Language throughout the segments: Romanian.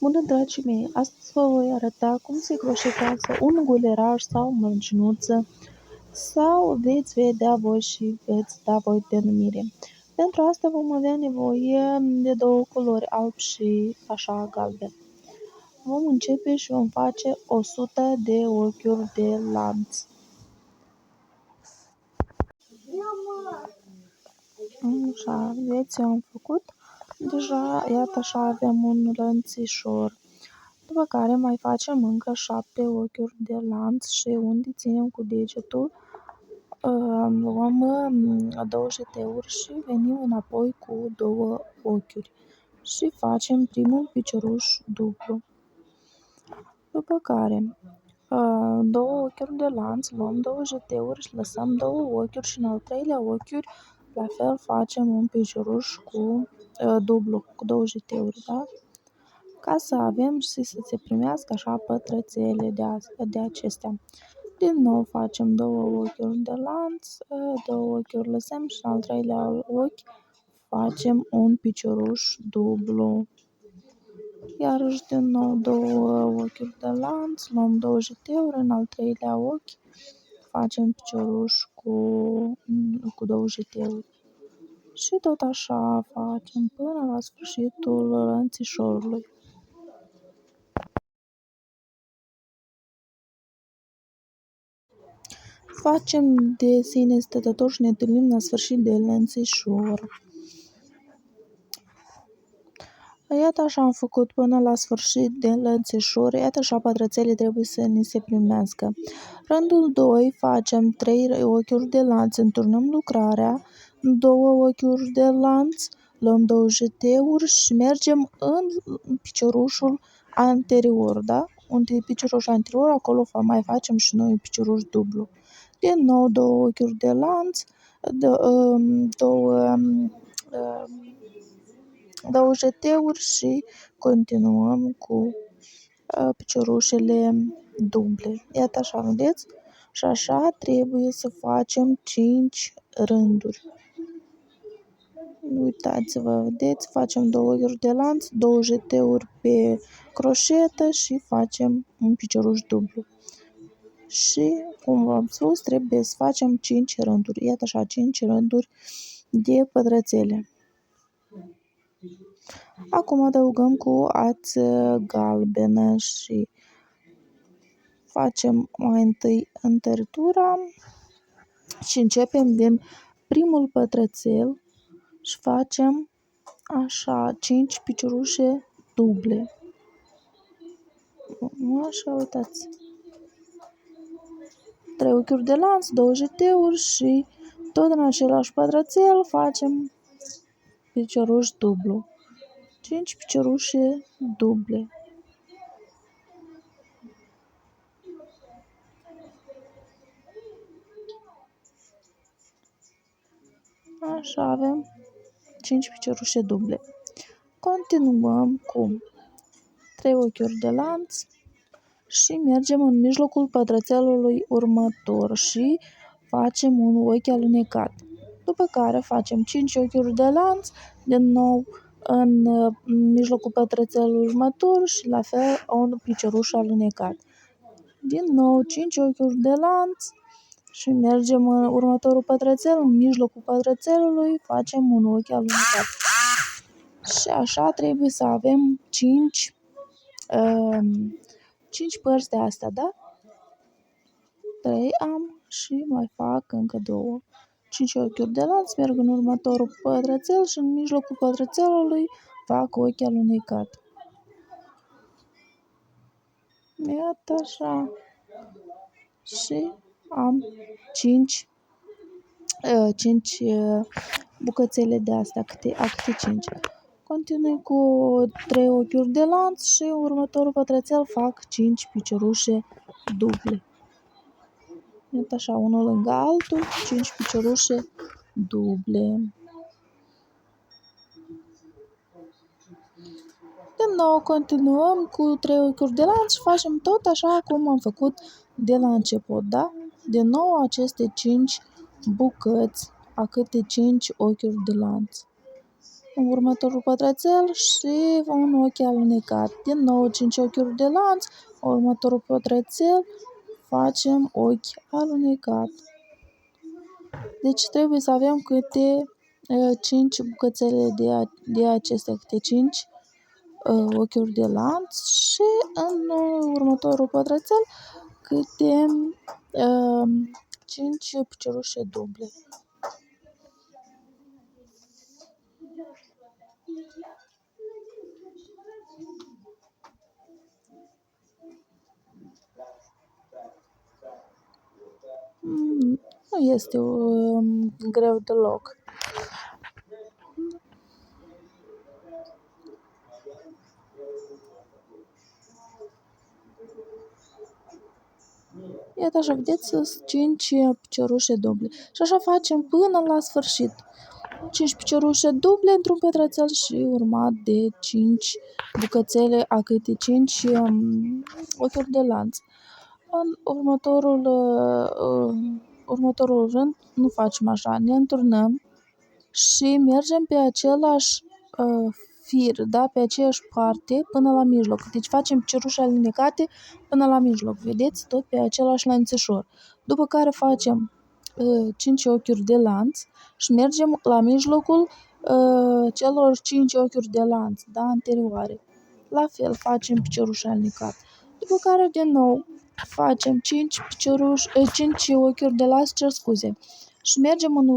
Bună, dragii mei! Astăzi vă voi arăta cum se croșetează un guleraj sau mărginuță sau veți vedea voi și veți da voi denumire. Pentru asta vom avea nevoie de două culori, alb și așa galben. Vom începe și vom face 100 de ochiuri de lanț. Așa, vedeți, eu am făcut. Deja, iată, așa avem un lănțișor. După care mai facem încă 7 ochiuri de lanț și unde ținem cu degetul, luăm 2 jeteuri și venim înapoi cu 2 ochiuri și facem primul picioruș dublu. După care 2 ochiuri de lanț, luăm 2 jeteuri și lăsăm 2 ochiuri și în al treilea ochiuri la fel facem un picioruș cu dublu, cu 2 jeteuri, da? Ca să avem și să se primească așa pătrățele de acestea. Din nou facem 2 ochiuri de lanț, 2 ochiuri lăsăm și în al treilea ochi facem un picioruș dublu. Iarăși din nou 2 ochiuri de lanț, luăm 2 jeteuri, în al treilea ochi facem picioruș cu 2 jeteuri. Și tot așa facem până la sfârșitul lănțișorului. Facem de sine stătător și ne întâlnim la sfârșit de lănțișor. Iată așa am făcut până la sfârșit de lănțișor, iată așa pătrățele trebuie să ni se primească. Rândul 2 facem 3 ochiuri de lanț, înturnăm lucrarea, 2 ochiuri de lanț, luăm 2 jeteuri și mergem în piciorușul anterior, da? Unde e piciorușul anterior, acolo mai facem și noi picioruș dublu. Din nou 2 ochiuri de lanț, 2 jeteuri și continuăm cu piciorușele duble. Iată așa, vedeți? Și așa trebuie să facem 5 rânduri. Uitați-vă, vedeți? Facem 2 ochiuri de lanț, 2 jeteuri pe croșetă și facem un picioruș dublu. Și, cum v-am spus, trebuie să facem 5 rânduri. Iată așa, 5 rânduri de pătrățele. Acum adăugăm cu ață galbenă și facem mai întâi întăritura și începem din primul pătrățel și facem așa 5 piciorușe duble. Așa, uitați. 3 ochiuri de lanț, 2 jeteuri și tot în același pătrățel facem picioruș dublu. 5 piciorușe duble. Așa avem 5 piciorușe duble. Continuăm cu 3 ochiuri de lanț și mergem în mijlocul pătrățelului următor și facem un ochi alunecat. După care facem 5 ochiuri de lanț, din nou în mijlocul pătrățelului următor și la fel un picioruș alunecat. Din nou 5 ochiuri de lanț și mergem în următorul pătrățel, în mijlocul pătrățelului facem un ochi alunecat. Și așa trebuie să avem 5 părți de astea, da? 3 am și mai fac încă 2. 5 ochiuri de lanț, merg în următorul pătrățel și în mijlocul pătrățelului fac ochi alunecat. Iată așa. Și am 5 bucățele de astea, câte 5. Continui cu 3 ochiuri de lanț și în următorul pătrățel fac 5 piciorușe duble. Iată așa, unul lângă altul, 5 piciorușe duble. Din nou continuăm cu 3 ochiuri de lanț și facem tot așa cum am făcut de la început, da? Din nou aceste 5 bucăți a câte 5 ochiuri de lanț. în următorul pătrățel și un ochi alunecat. Din nou 5 ochiuri de lanț, următorul pătrățel facem ochi alunecat. Deci trebuie să avem câte 5 bucățele de acestea, câte 5 ochiuri de lanț și în următorul pătrățel câte 5 piciorușe duble. Nu este greu deloc. Iată așa, vedeți, sunt 5 piciorușe duble. Și așa facem până la sfârșit. 5 piciorușe duble într-un pătrățel și urmat de 5 bucățele a câte 5 ochiuri de lanț. În următorul rând nu facem așa, ne înturnăm și mergem pe același fir, da? Pe aceeași parte până la mijloc. Deci facem piciorușe alinecate până la mijloc, vedeți? Tot pe același lănțișor. După care facem 5 ochiuri de lanț și mergem la mijlocul celor 5 ochiuri de lanț, da? Anterioare. La fel facem piciorușe alinecate. După care din nou facem 5 ochiuri de lanț, cer scuze. Și mergem în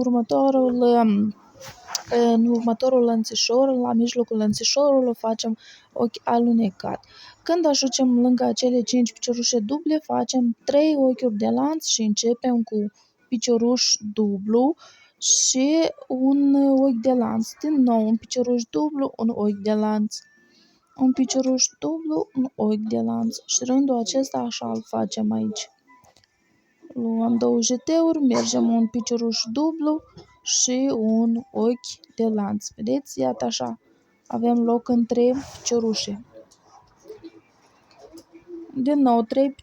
următorul lănțișor, la mijlocul lănțișorului facem ochi alunecat. Când ajungem lângă acele 5 piciorușe duble, facem 3 ochiuri de lanț și începem cu picioruș dublu și un ochi de lanț. Din nou un picioruș dublu, un ochi de lanț. Un picioruș dublu, un ochi de lanț. Și rândul acesta așa îl facem aici. Luăm 2 jeteuri, mergem un picioruș dublu și un ochi de lanț. Vedeți? Iată așa. Avem loc în 3 piciorușe. Din nou 3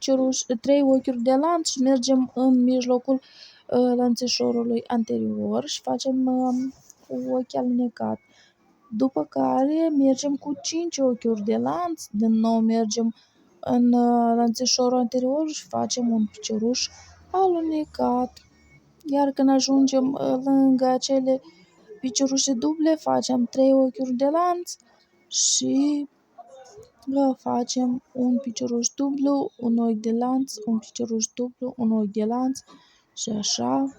ochiuri de lanț și mergem în mijlocul lănțișorului anterior și facem ochi alunecat. După care mergem cu 5 ochiuri de lanț, din nou mergem în lănțișorul anterior și facem un picioruș alunecat. Iar când ajungem lângă acele piciorușe duble, facem 3 ochiuri de lanț și facem un picioruș dublu, un ochi de lanț, un picioruș dublu, un ochi de lanț și așa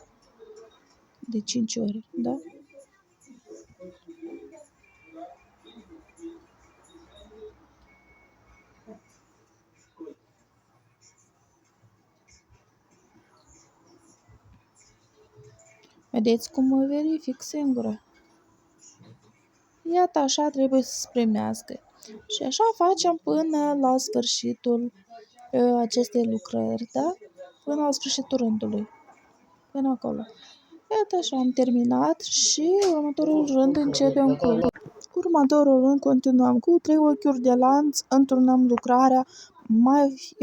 de 5 ori, da? Vedeți cum mă verific singură? Iată așa trebuie să se primească. Și așa facem până la sfârșitul acestei lucrări, da? Până la sfârșitul rândului. Până acolo. Iată așa am terminat și următorul rând începem cu următorul rând continuăm cu 3 ochiuri de lanț, înturnăm lucrarea, mai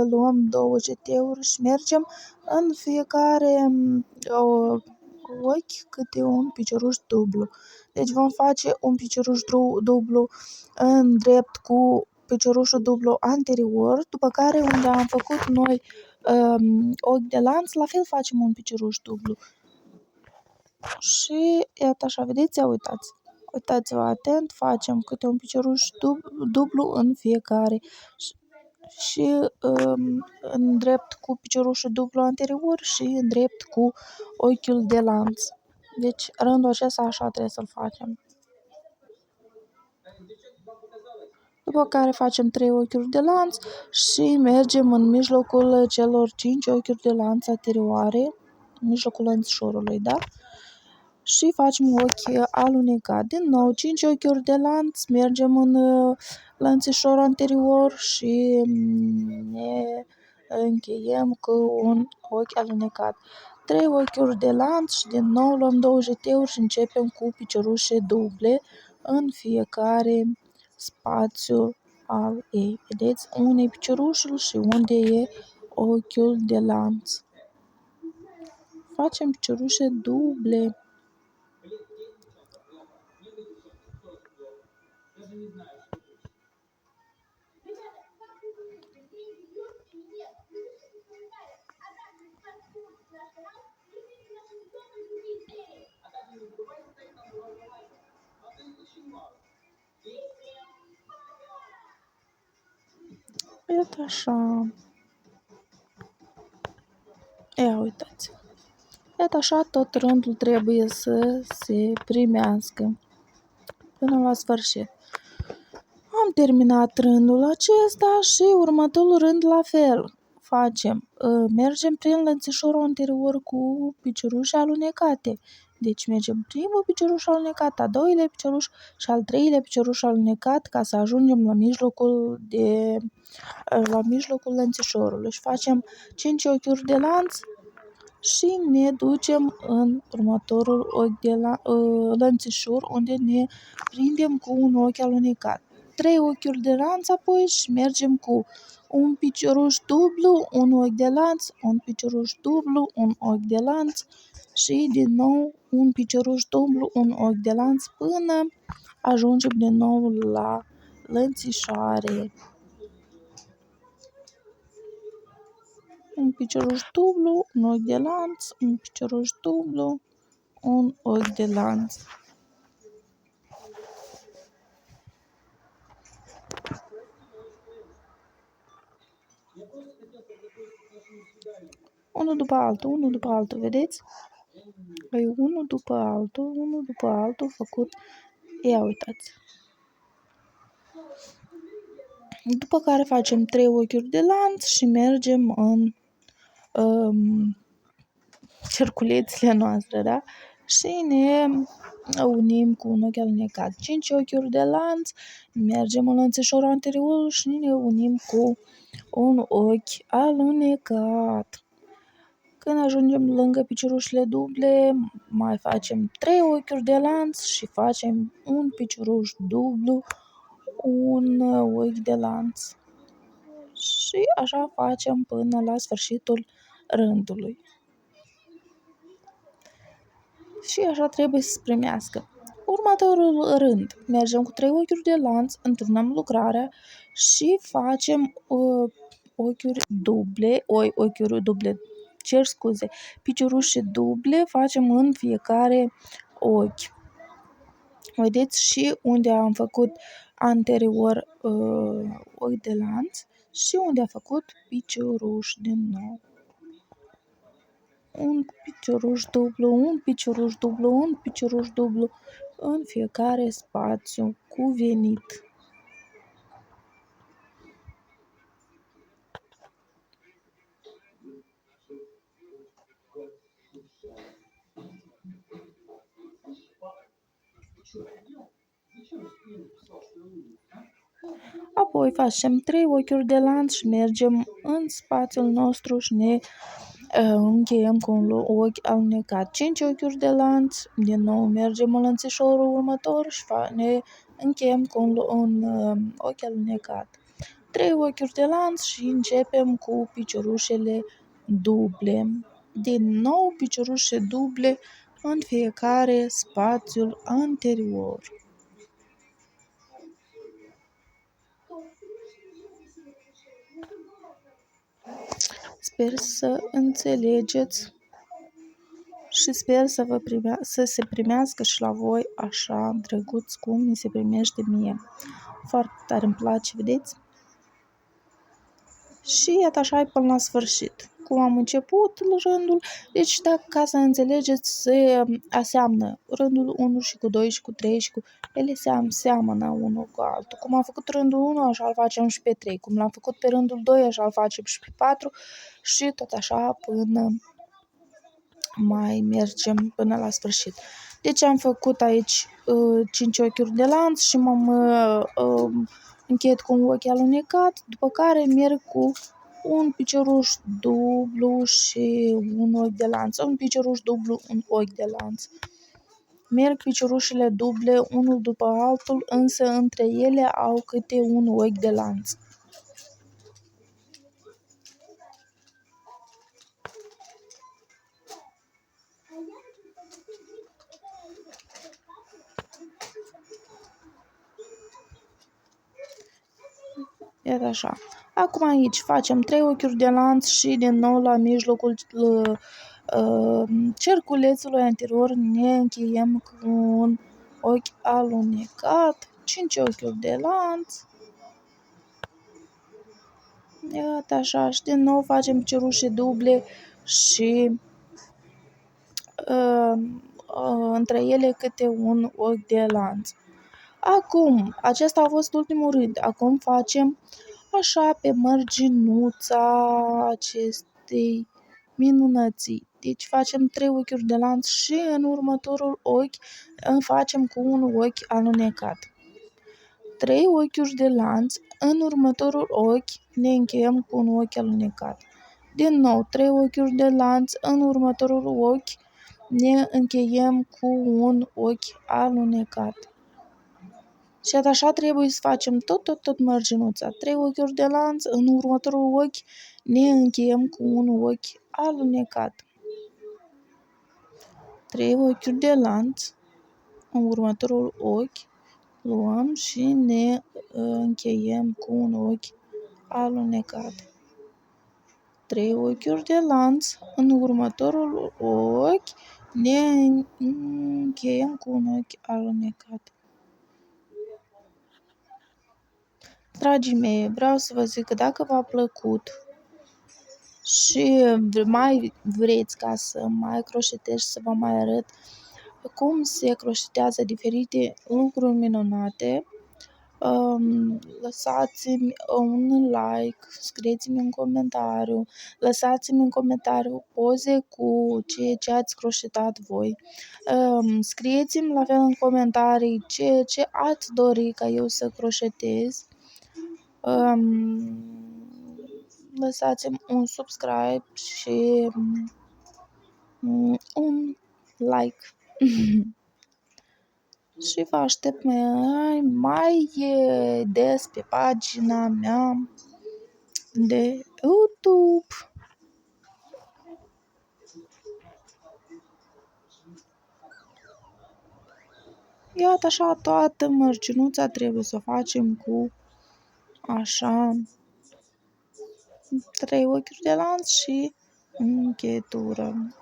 luăm 2 jeteuri și mergem în fiecare ochi câte un picioruș dublu. Deci vom face un picioruș dublu în drept cu piciorușul dublu anterior, după care unde am făcut noi ochi de lanț, la fel facem un picioruș dublu. Și iată așa, vedeți, uitați. Uitați-vă atent, facem câte un picioruș dublu în fiecare și în drept cu piciorușul dublu anterior și în drept cu ochiul de lanț. Deci rândul acesta așa trebuie să-l facem. După care facem 3 ochiuri de lanț și mergem în mijlocul celor 5 ochiuri de lanț anterioare, în mijlocul lănțișorului, da? Și facem ochi alunecat. Din nou 5 ochiuri de lanț, mergem în lănțișorul anterior și ne încheiem cu un ochi alunecat. 3 ochiuri de lanț și din nou luăm 2 jeteuri și începem cu piciorușe duble în fiecare spațiu al ei. Vedeți? Unde e piciorușul și unde e ochiul de lanț. Facem piciorușe duble. Iată așa. Ia uitați. Iată așa tot rândul trebuie să se primească până la sfârșit. Am terminat rândul acesta și următorul rând la fel facem. Mergem prin lănțișorul anterior cu piciorușe alunecate. Deci mergem primul picioruș alunecat, al doilea picioruș și al treilea picioruș alunecat ca să ajungem la mijlocul lănțișorului. Și facem 5 ochiuri de lanț și ne ducem în următorul lănțișor unde ne prindem cu un ochi alunecat. 3 ochiuri de lanț apoi și mergem cu un picioruș dublu, un ochi de lanț, un picioruș dublu, un ochi de lanț și din nou un picioruș dublu, un ochi de lanț până ajungem din nou la lănțișoare. Un picioruș dublu, un ochi de lanț, un picioruș dublu, un ochi de lanț. Unul după altul, vedeți? Păi unul după altul făcut. Ia uitați. După care facem 3 ochiuri de lanț și mergem în cerculețele noastre, da? Și ne unim cu un ochi alunecat. 5 ochiuri de lanț, mergem în lănțișorul anterior și ne unim cu un ochi alunecat. Când ajungem lângă piciorușele duble, mai facem 3 ochiuri de lanț și facem un picioruș dublu, un ochi de lanț. Și așa facem până la sfârșitul rândului. Și așa trebuie să se primească. Următorul rând, mergem cu 3 ochiuri de lanț, întârnăm lucrarea și facem ochiuri duble, piciorușe duble facem în fiecare ochi. Vedeți și unde am făcut anterior ochi de lanț și unde a făcut picioruș din nou. Un picioruș dublu, un picioruș dublu, un picioruș dublu în fiecare spațiu cuvenit. Apoi facem 3 ochiuri de lanț și mergem în spațiul nostru și ne încheiem cu un ochi alunecat. 5 ochiuri de lanț, din nou mergem în lănțișorul următor și ne încheiem cu un ochi alunecat. 3 ochiuri de lanț și începem cu piciorușele duble. Din nou piciorușe duble în fiecare spațiul anterior. Sper să înțelegeți și sper să se primească și la voi așa drăguț cum mi se primește mie. Foarte tare îmi place, vedeți? Și iată așa până la sfârșit. Cum am început rândul, deci ca să înțelegeți, se aseamnă rândul 1 și cu 2 și cu 3 și cu... Ele seamănă unul cu altul. Cum am făcut rândul 1, așa îl facem și pe 3. Cum l-am făcut pe rândul 2, așa îl facem și pe 4 și tot așa până mai mergem până la sfârșit. Deci am făcut aici 5 ochiuri de lanț și m-am încheiat cu un ochi alunecat, după care merg cu un picioruș dublu și un ochi de lanț, un picioruș dublu, un ochi de lanț. Merg piciorușele duble unul după altul, însă între ele au câte un ochi de lanț. Iată așa. Acum aici facem 3 ochiuri de lanț și din nou la mijlocul cerculețului anterior ne încheiem cu un ochi alunecat, 5 ochiuri de lanț. Iată așa, și din nou facem cerușe duble și între ele câte un ochi de lanț. Acum, acesta a fost ultimul rând. Acum facem așa pe mărginuța acestei minunății. Deci facem 3 ochiuri de lanț și în următorul ochi facem cu un ochi alunecat. 3 ochiuri de lanț, în următorul ochi ne încheiem cu un ochi alunecat. Din nou, 3 ochiuri de lanț, în următorul ochi ne încheiem cu un ochi alunecat. Și așa trebuie să facem tot mărginuța. 3 ochiuri de lanț, în următorul ochi ne încheiem cu un ochi alunecat. 3 ochiuri de lanț, în următorul ochi luăm și ne încheiem cu un ochi alunecat. 3 ochiuri de lanț, în următorul ochi ne încheiem cu un ochi alunecat. Dragii mei, vreau să vă zic că dacă v-a plăcut și mai vreți ca să mai croșetez și să vă mai arăt cum se croșetează diferite lucruri minunate, lăsați-mi un like, scrieți-mi un comentariu, lăsați-mi în comentariu poze cu ceea ce ați croșetat voi. Scrieți-mi la fel în comentarii ce ați dori ca eu să croșetez. Lăsați-mi un subscribe și un like. Și vă aștept mai des pe pagina mea de YouTube. Iată așa, toată mărcinuța trebuie să o facem cu așa 3 ochiuri de lanț și încheietură.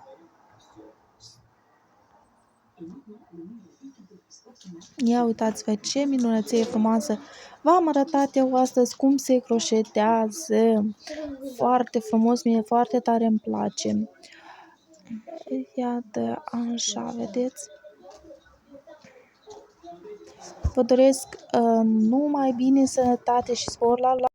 Ia uitați-vă ce minunăție frumoasă! V-am arătat eu astăzi cum se croșetează. Foarte frumos, mie foarte tare îmi place. Iată așa, vedeți? Vă doresc numai bine, sănătate și spor la